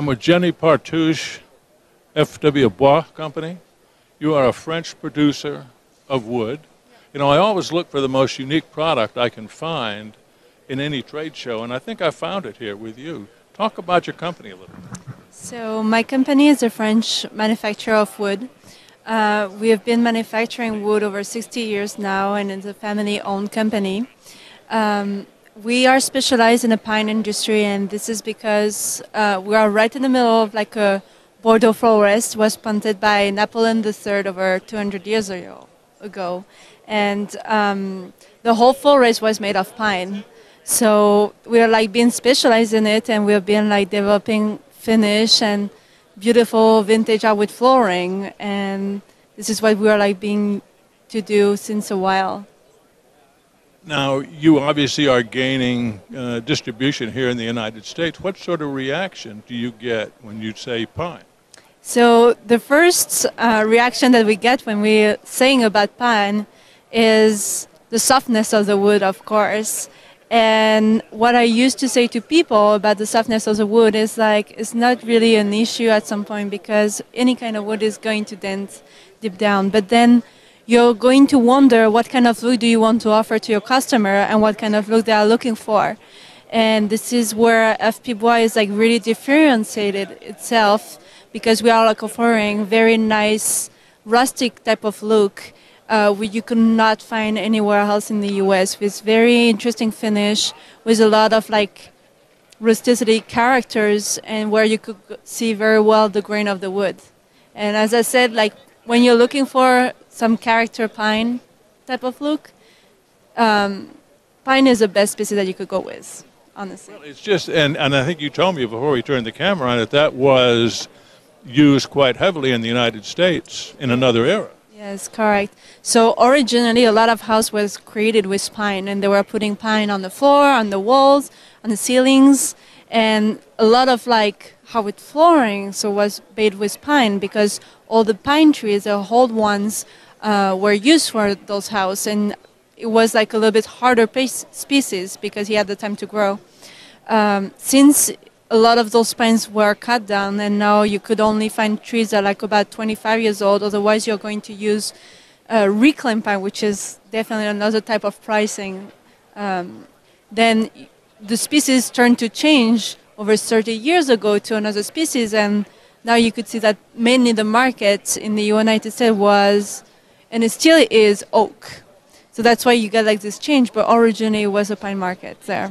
I'm with Jenny Partouche, F.W. Bois Company. You are a French producer of wood. You know, I always look for the most unique product I can find in any trade show, and I think I found it here with you. Talk about your company a little bit. So my company is a French manufacturer of wood. We have been manufacturing wood over 60 years now, and it's a family-owned company. We are specialized in the pine industry, and this is because we are right in the middle of like a Bordeaux forest was planted by Napoleon III over 200 years ago. And the whole forest was made of pine. So we are like being specialized in it, and we have been like developing finish and beautiful vintage hardwood flooring. And this is what we are like being to do since a while. Now, you obviously are gaining distribution here in the United States. What sort of reaction do you get when you say pine? So the first reaction that we get when we're saying about pine is the softness of the wood, of course. And what I used to say to people about the softness of the wood is like, it's not really an issue at some point because any kind of wood is going to dent deep down. But then you're going to wonder what kind of look do you want to offer to your customer and what kind of look they are looking for. And this is where FP Bois is like really differentiated itself because we are like offering very nice rustic type of look which you could not find anywhere else in the US, with very interesting finish, with a lot of like rusticity characters, and where you could see very well the grain of the wood. And as I said, like when you're looking for some character pine type of look, pine is the best species that you could go with, honestly. Well, it's just, and I think you told me before we turned the camera on it, that was used quite heavily in the United States in another era. Yes, correct. So originally a lot of house was created with pine, and they were putting pine on the floor, on the walls, on the ceilings, and a lot of like hardwood flooring so was made with pine because all the pine trees, the old ones, were used for those houses, and it was like a little bit harder species because he had the time to grow. Since a lot of those pines were cut down, and now you could only find trees that are like about 25 years old. Otherwise, you're going to use reclaimed pine, which is definitely another type of pricing. Then the species turned to change over 30 years ago to another species, and now you could see that mainly the market in the United States was, and it still is, oak. So that's why you get like this change, but originally it was a pine market there.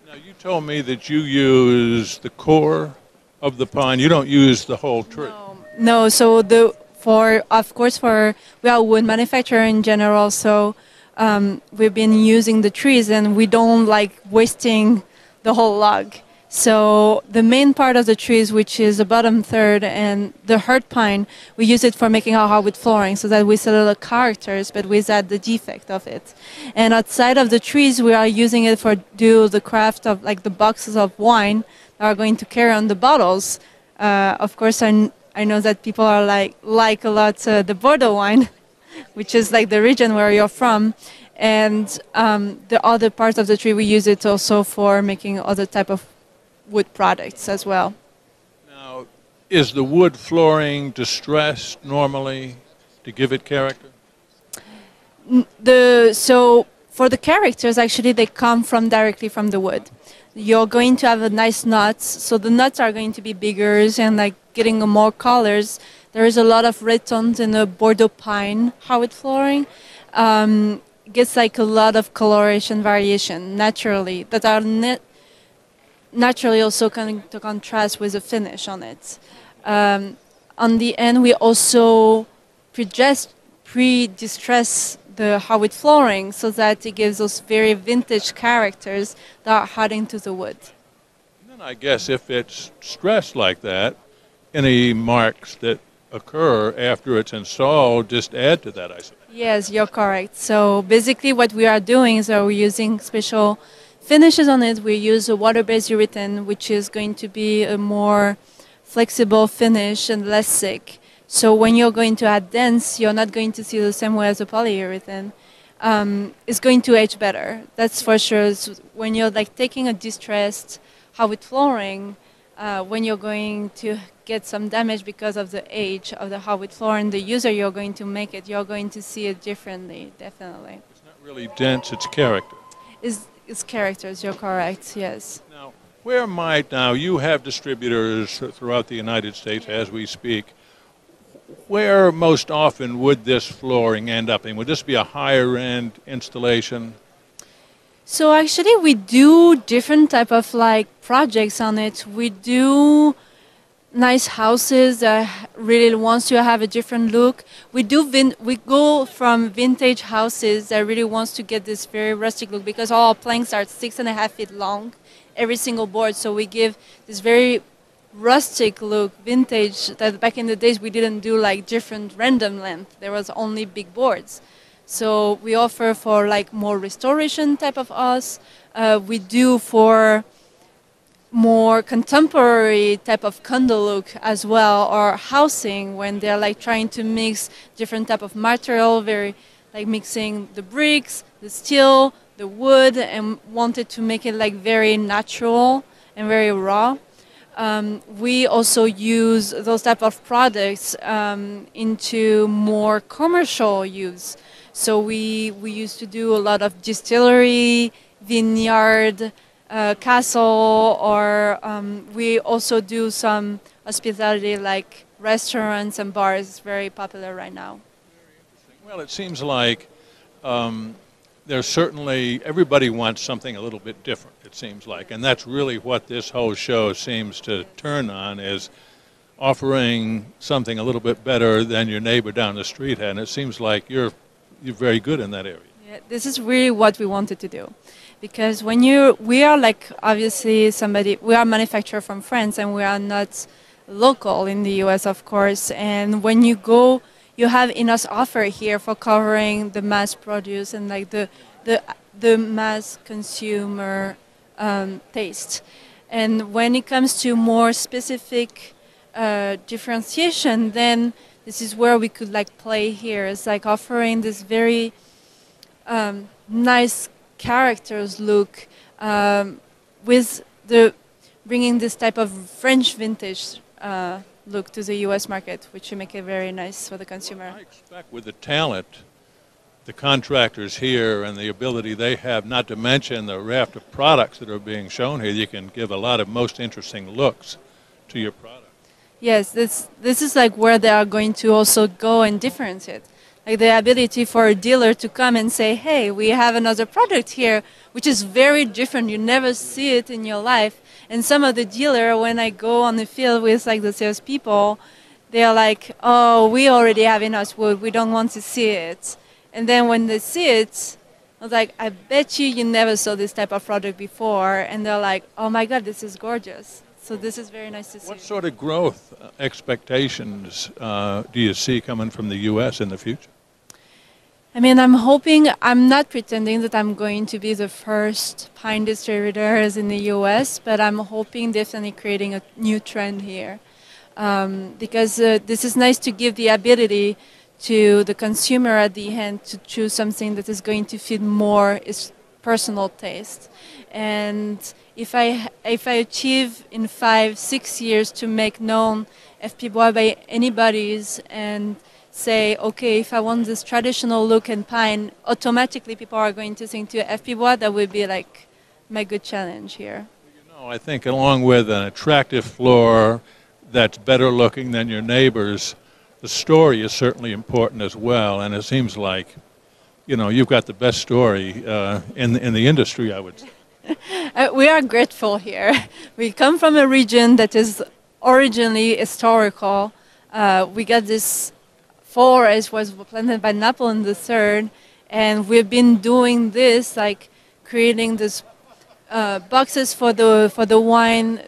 Now, you told me that you use the core of the pine. You don't use the whole tree. No. So of course, we are wood manufacturer in general. So we've been using the trees, and we don't like wasting the whole log. So the main part of the trees, which is the bottom third, and the hard pine, we use it for making our hardwood flooring so that we see little characters, but without the defect of it. And outside of the trees, we are using it for do the craft of like the boxes of wine that are going to carry on the bottles. Of course, I know that people are like a lot the Bordeaux wine, which is like the region where you're from. And the other part of the tree, we use it also for making other type of wood products as well. Now, is the wood flooring distressed normally to give it character? So for the characters, actually, they come directly from the wood. You're going to have a nice nuts, so the nuts are going to be bigger and like getting more colors. There is a lot of red tones in the Bordeaux pine hardwood flooring. Gets like a lot of coloration variation naturally that are naturally also coming to contrast with the finish on it. On the end, we also pre-distress the hardwood flooring so that it gives those very vintage characters that are adding to the wood. And then I guess if it's stressed like that, any marks that occur after it's installed just add to that, I suppose. Yes, you're correct. So basically what we are doing is we're using special finishes on it. We use a water-based urethane, which is going to be a more flexible finish and less thick. So when you're going to add dents, you're not going to see the same way as a polyurethane. It's going to age better. That's for sure. So when you're like taking a distressed hardwood flooring, when you're going to get some damage because of the age of the hardwood floor and the user you're going to make it, you're going to see it differently, definitely. It's not really dense, it's character. It's characters, you're correct, yes. Now, where might, now you have distributors throughout the United States as we speak, where most often would this flooring end up in? Would this be a higher end installation? So actually we do different type of like projects on it. We do nice houses that really wants to have a different look. We go from vintage houses that really wants to get this very rustic look because all our planks are 6.5 feet long, every single board. So we give this very rustic look, vintage, that back in the days we didn't do like different random length. There was only big boards. So we offer for like more restoration type of us. We do for more contemporary type of condo look as well, or housing when they're like trying to mix different type of material, very like mixing the bricks, the steel, the wood, and wanted to make it like very natural and very raw. We also use those type of products into more commercial use. So we used to do a lot of distillery, vineyard, castle, or we also do some hospitality like restaurants and bars. It's very popular right now. Well, it seems like there's certainly, everybody wants something a little bit different, it seems like. And that's really what this whole show seems to turn on, is offering something a little bit better than your neighbor down the street had. And it seems like you're very good in that area. Yeah, this is really what we wanted to do. Because when we are like, obviously we are manufacturer from France and we are not local in the US, of course. And when you go, you have enough offer here for covering the mass produce and like the mass consumer taste. And when it comes to more specific differentiation, then this is where we could like play here. It's like offering this very nice characters look with bringing this type of French vintage look to the U.S. market, which will make it very nice for the consumer. I expect with the talent, the contractors here and the ability they have, not to mention the raft of products that are being shown here, you can give a lot of most interesting looks to your product. Yes, this is like where they are going to also go and differentiate. Like the ability for a dealer to come and say, hey, we have another product here, which is very different. You never see it in your life. And some of the dealer, when I go on the field with like the salespeople, they are like, oh, we already have enough wood. We don't want to see it. And then when they see it, I was like, I bet you never saw this type of product before. And they're like, oh my God, this is gorgeous. So this is very nice to see. What sort of growth expectations do you see coming from the U.S. in the future? I mean, I'm not pretending that I'm going to be the first pine distributors in the U.S., but I'm hoping definitely creating a new trend here. Because this is nice to give the ability to the consumer at the end to choose something that is going to fit more his personal taste. And if I achieve in 5-6 years to make known FP Bois by anybody's and say, okay, if I want this traditional look and pine, automatically people are going to think to FP Bois, that would be like my good challenge here. You know, I think along with an attractive floor that's better looking than your neighbor's, the story is certainly important as well. And it seems like, you know, you've got the best story in the industry, I would say. We are grateful here. We come from a region that is originally historical. We got this forest was planted by Napoleon III, and we've been doing this, like creating this boxes for the wine,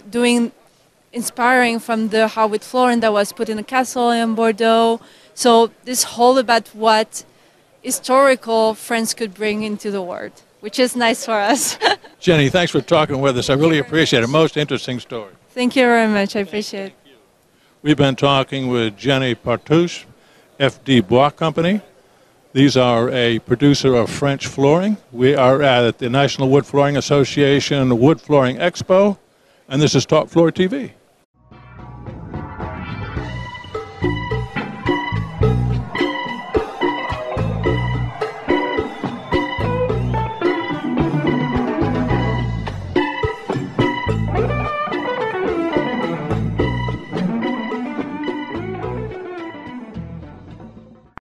inspiring from the hardwood flooring that was put in a castle in Bordeaux. So this whole about what historical France could bring into the world, which is nice for us. Jenny, thanks for talking with us. I really appreciate it. Most interesting story. Thank you very much. I appreciate it. We've been talking with Jenny Partouche, FD Bois Company. These are a producer of French flooring. We are at the National Wood Flooring Association Wood Flooring Expo, and this is Talk Floor TV.